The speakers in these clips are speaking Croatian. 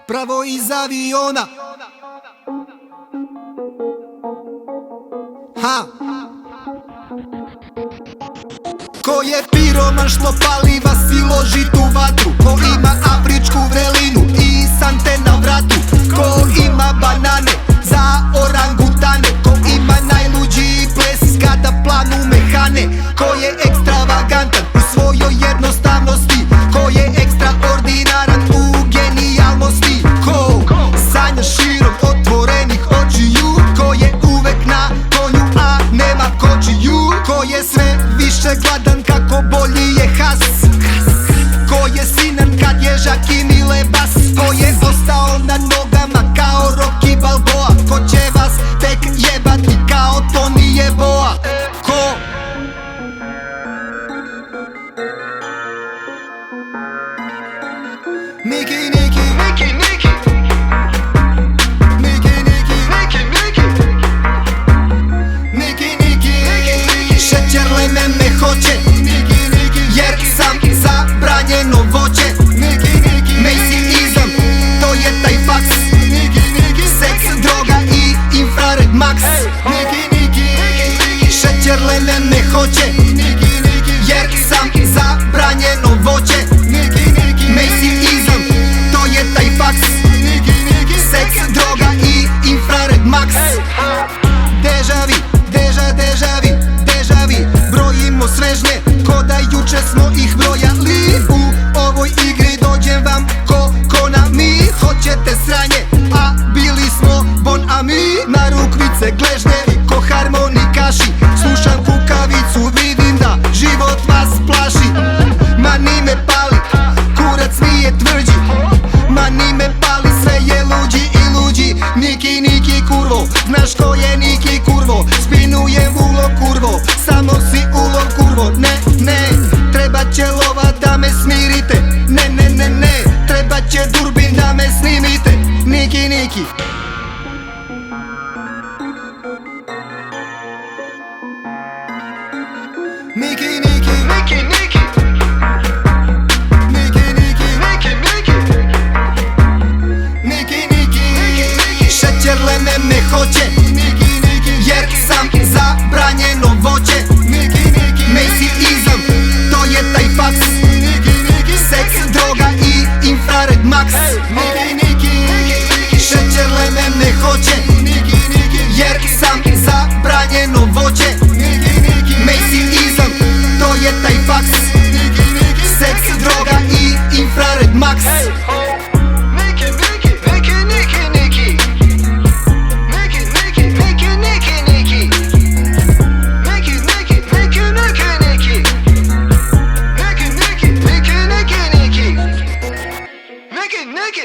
Pravo iz aviona. Ko je piroman što pali vas i loži tu vatru? Ko ima afričku vrelinu i sante na vratu? Ko ima banane za orangutane? Ko ima najluđiji ples kada planu mehane? Ko je ekstravagantan u svojoj jednostavnosti? Ko je ekstraordinaran u genijalnosti? Ko sanja širom otvorenih očiju? Ko je uvek na konju a nema kočiju? Ko je sve više gladan kako bolji je has? Ko je sinan kad je Žaki Mile Bas? Ko je ostao na nogama kao Rocky Balboa? Ko će vas tek jebati kao Toni Jeboa? Ko? Niki, Niki, Niki, Niki, Niki, Niki, Niki, Niki, Niki, Niki, Šećerleme me hoće, jer sam zabranjeno voće. Macy-izam, to je taj faks. Seks, droga i infrared max. Šećerleme me hoće, jer sam zabranjeno voće. Macy-izam, to je taj faks. Seks, droga i infrared max. Deja vu, deja vu, brojimo svežnje ko da juče smo ih brojali. U ovoj igri dođem vam ko Konami. Hoćete sranje, a bili smo Bon Ami. Na rukvice gležne ko harmonikaši. Slušam kukavicu, vidim da život vas plaši. Ma ni me pali, kurac mi je tvrđi. Ma ni me pali, sve je luđi i luđi. Niki, Niki, kurvo, znaš ko je Niki, kurvo? Spinujem ulo, kurvo, samo si ulo, kurvo. Ne, ne, treba će lova da me smirite. Ne, ne, ne, ne, treba će durbin da me snimite. Niki, Niki. Niki, Niki, Niki, Niki, Niki, Niki, Niki, Niki, Niki, Šećerleme me hoće, jer sam zabranjeno voće. Macy-izam, to je taj faks. Seks, droga i infrared max. Šećerleme me hoće, jer sam zabranjeno voće. Macy-izam, to je taj faks. Seks, droga i infrared max.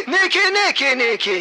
Niki, Niki, Niki.